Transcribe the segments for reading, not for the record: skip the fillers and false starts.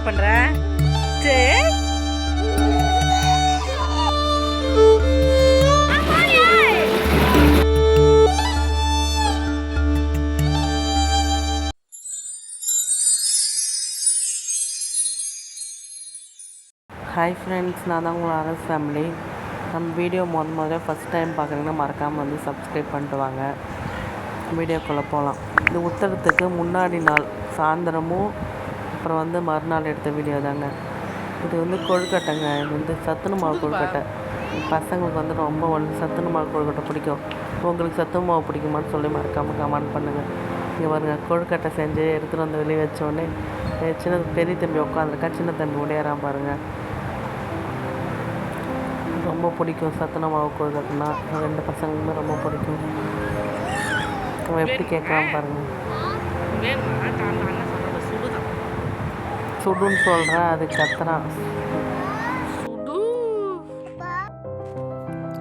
என்னப்பா பண்ற? சரி ஹாய் ஃப்ரெண்ட்ஸ், நான் தான் உங்கள் அரஸ் ஃபேமிலி. நம்ம வீடியோ முதல்ல ஃபஸ்ட் டைம் பார்க்குறீங்கன்னா மறக்காமல் வந்து சப்ஸ்கிரைப் பண்ணிட்டு வாங்க. வீடியோக்குள்ளே போகலாம். இது உத்தரத்துக்கு முன்னாடி நாள் சாயந்தரமும் அப்புறம் வந்து மறுநாள் எடுத்த வீடியோ தாங்க. இது வந்து கொழுக்கட்டைங்க. இது வந்து சத்துண மாவு கொழுக்கட்டை. பசங்களுக்கு வந்து ரொம்ப சத்துண மாவு கொழுக்கட்டை பிடிக்கும். உங்களுக்கு சத்துண மாவு பிடிக்குமான்னு சொல்லி மறக்காமல் கமெண்ட் பண்ணுங்கள். இங்கே பாருங்க, கொழுக்கட்டை செஞ்சு எடுத்துகிட்டு வந்து வெளியே வச்சோடனே சின்ன பெரிய தம்பி உட்காந்துருக்கா, சின்ன தம்பி ஓடியாரான் பாருங்கள். ரொம்ப பிடிக்கும் சத்துண மாவு கொழுக்கட்டைனா. ரெண்டு பசங்களுமே ரொம்ப பிடிக்கும். அவன் எப்படி கேட்கலாம் பாருங்கள். சுடுன்னு சொல்கிறேன், அது கத்துறான்.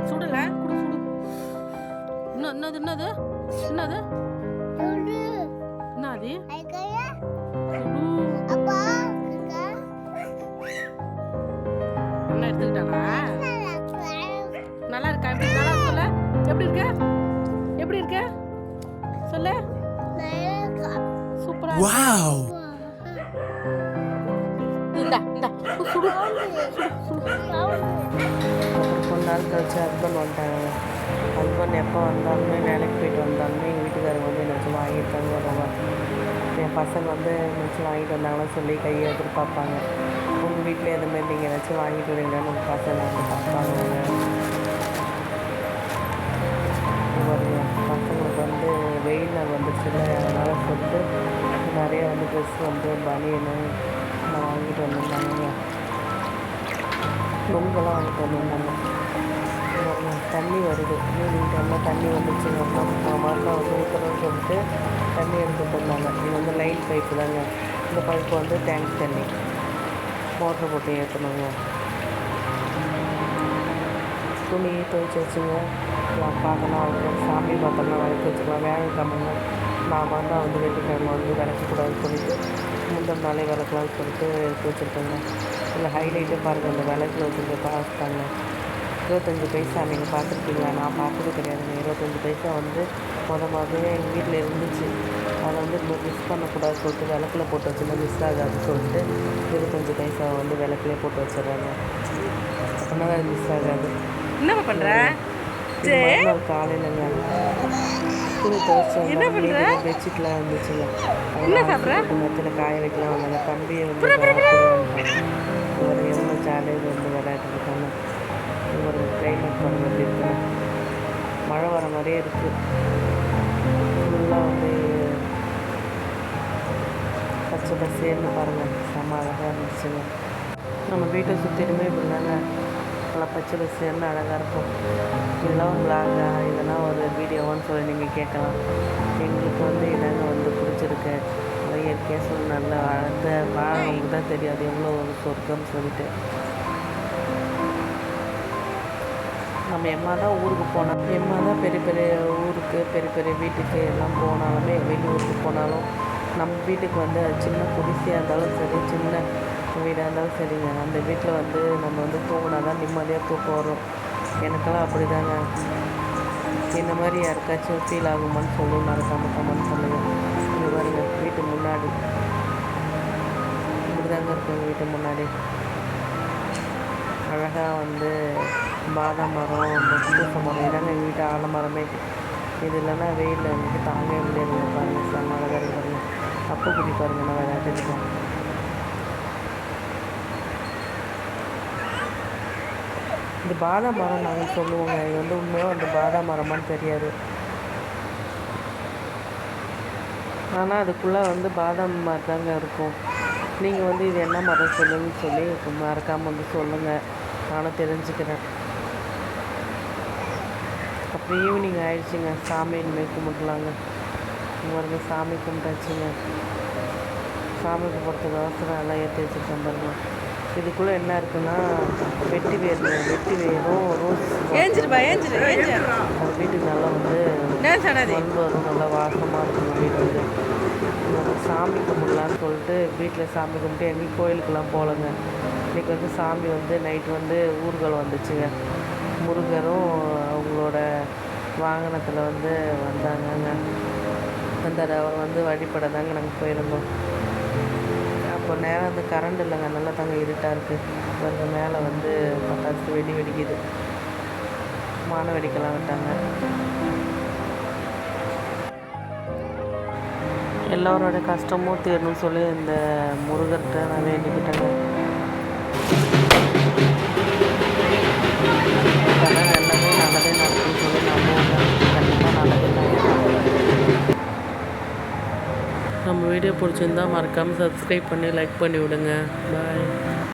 சுடல குடு சுடு. என்னது என்னது என்னது என்னது என்ன எடுத்துக்கிட்டானா? நல்லா இருக்கா? எப்படி நல்லா சொல்ல? எப்படி இருக்க? எப்படி இருக்க சொல்ல? சூப்பரா. வாவ். இந்தா இந்தா சுடு சுடு. அப்புறம் கொஞ்ச நாள் கழிச்சு ஹஸ்பண்ட் வந்துட்டாங்க. ஹஸ்பண்ட் எப்போ வந்தாலுமே வேலைக்கு போயிட்டு வந்தாலுமே எங்கள் வீட்டுக்காரங்க வந்து என்ன வாங்கியிருக்காங்க வருவாங்க. என் பசங்க வந்து என்ன வாங்கிட்டு வந்தாங்கன்னு சொல்லி கையை எதிர்பார்ப்பாங்க. உங்கள் வீட்டில் எதுமாரி நீங்கள் ஏதாச்சும் வாங்கிட்டு வரீங்களான்னு உங்கள் பசங்க வந்து பார்ப்பாங்க. பசங்களுக்கு வந்து வெயிலில் வந்துச்சுல, அதனால் சொல்லிட்டு நிறைய வந்து ட்ரெஸ் வந்து பனியனு நான் வாங்கிட்டு வந்திருந்தாங்க. நொங்கெல்லாம் வாங்கிட்டு வந்திருந்தாங்க. தண்ணி வருது, ஈவினிங் டைமில் தண்ணி வந்துச்சுங்க. மறுநாள் வந்து ஊற்றுறோன்னு சொல்லிட்டு தண்ணி எடுத்துகிட்டு இருந்தாங்க. இது வந்து லைன் பைப்பு தாங்க. இந்த பைப்பு வந்து டேங்க் தண்ணி மோட்ரு போட்டு ஏற்றணுங்க. துணி துவைச்சி வச்சுங்க. பார்க்கலாம், அவங்க சாமி பார்த்தோம்னா விளக்கு வச்சுக்கலாம். வேலைக்கிழமைங்க நான் வந்து வெள்ளிக்கிழமை வந்து விளக்கக்கூடாதுன்னு சொல்லிட்டு முந்தின நாளே விளக்கலாம்னு சொல்லிட்டு எடுத்து வச்சுருக்கேங்க. இதில் ஹைலைட்டே பாருங்கள், இந்த விளக்கில் வச்சுருக்க காசு தாங்க. 25 பைசா. நீங்கள் பார்த்துருக்கீங்களா? நான் பார்த்தது கிடையாதுங்க. 25 பைசா வந்து முதல்ல எங்கள் வீட்டில் இருந்துச்சு. அதை வந்து மிஸ் பண்ணக்கூடாதுன்னு சொல்லிட்டு விளக்கில் போட்டு வச்சுருந்தா மிஸ் ஆகாதுன்னு சொல்லிட்டு 25 பைசா வந்து விளக்கிலே போட்டு வச்சிடறாங்க. அப்படின்னா அது மிஸ் ஆகாது. என்னப்பா பண்ற? மறுநாள் காலையிலங்க துணி துவைச்சோம்னா பெட்ஷீட்லாம் இருந்துச்சுங்க. அதெல்லாம் மரத்தில் காய வைக்கலாம் வந்தாங்க. தம்பியை வந்து ஒரு எவ்வளோ ஜாலியாக வந்து விளையாட்டு இருக்காங்க. ஒரு கிளைமேட் பண்ண மாதிரி இருக்குங்க. மழை வர மாதிரியே இருக்குது. ஃபுல்லாக வந்து பச்சை பசேன்னு பாருங்கள், செம்ம அழகாக இருந்துச்சுங்க. நம்ம வீட்டை சுற்றிலுமே இப்படிதாங்க நல்லா பச்சை பசேன்னு அழகாக இருக்கும். இதெல்லாம் ஒரு விளாகா, இதெல்லாம் ஒரு வீடியோவான்னு சொல்லி நீங்கள் கேட்கலாம். எங்களுக்கு வந்து இதாங்க வந்து பிடிச்சிருக்கு. இயற்கையாக சொல்லி நல்லா அழந்த வாழ்றவங்களுக்கு தான் தெரியாது எவ்வளோ ஒரு சொர்க்கம்னு சொல்லிட்டு. நம்ம எம்மா தான் ஊருக்கு போனோம், எம்மா தான் பெரிய பெரிய ஊருக்கு பெரிய பெரிய வீட்டுக்கு எல்லாம் போனாலுமே, வெளியூருக்கு போனாலும் நம்ம வீட்டுக்கு வந்து சின்ன குடிசையாக இருந்தாலும் சரி, சின்ன வீடாக இருந்தாலும் சரிங்க, அந்த வீட்டில் வந்து நம்ம வந்து தூங்கினா தான் நிம்மதியாக தூக்கம் வரும். எனக்கெல்லாம் அப்படி தாங்க. இந்த மாதிரி யாருக்காச்சும் ஃபீல் ஆகுமான்னு சொல்லி மறக்காமல் கமெண்ட் பண்ணுங்கள். இது பாருங்க, வீட்டு முன்னாடி இப்படி தாங்க இருக்கும். வீட்டு முன்னாடி அழகாக வந்து பாதாம் மரம், பூச மரம், இதாங்க எங்கள் வீட்டு ஆலமரமே. இது இல்லைன்னா வெயிலில் வந்துட்டு தாங்கவே முடியாதுங்க. பாருங்கள், செம்ம அழகாக இருக்கு பாருங்கள். அப்போ குடி பாருங்கள், நான் விளையாட்டுருக்கேன். இது பாதாம் மரம் நாங்கள் சொல்லுவோங்க. இது வந்து உண்மையாக வந்து பாதாம் மரமான்னு தெரியாது. ஆனால் அதுக்குள்ளே வந்து பாதாம் மாதிரி தாங்க இருக்கும். நீங்கள் வந்து இது என்ன மரம் சொல்லுங்கன்னு சொல்லி மறக்காமல் வந்து சொல்லுங்கள், நானும் தெரிஞ்சுக்கிறேன். அப்புறம் ஈவினிங் ஆயிடுச்சுங்க, சாமி இனிமேல் கும்பிடலாங்க. இங்கே சாமி கும்பிட்டாச்சுங்க. சாமி கும்பிட்றதுக்கு அவசரம் எல்லாம் ஏற்றி வச்சுருக்கேன் பாருங்க. இதுக்குள்ளே என்ன இருக்குன்னா வெட்டி வேரும் ரோஸ். அது வீட்டுக்கு நல்லா வந்து மண் வரும், நல்லா வாசமாக இருக்கும் வீடு வந்து. வந்து சாமி கும்பிடலான்னு சொல்லிட்டு வீட்டில் சாமி கும்பிட்டு எங்கேயும் கோயிலுக்கெல்லாம் போகலங்க. இன்றைக்கி வந்து சாமி வந்து நைட்டு வந்து ஊர்வலம் வந்துச்சுங்க. முருகரும் அவங்களோட வாகனத்தில் வந்து வந்தாங்கங்க. அந்த அவர் வந்து வழிபட தாங்க நாங்கள் போயிருந்தோம். அப்போ நேரம் வந்து கரண்ட் இல்லைங்க, நல்லா தாங்க இருட்டாக இருக்குது. அந்த மேலே வந்து பட்டாசு வெடிக்குது, மான வெடிக்கலாம் விட்டாங்க. எல்லோரோட கஷ்டமும் தீரணும்னு சொல்லி இந்த முருகர்கிட்ட நான் வேண்டிக்கிட்டேங்க. எல்லாமே நல்லதே நடக்கும்னு சொல்லி நம்புவாங்க. கண்டிப்பாக நல்லதே நடக்கும். நம்ம வீடியோ பிடிச்சிருந்தா மறக்காமல் சப்ஸ்கிரைப் பண்ணி லைக் பண்ணி விடுங்க. பாய்.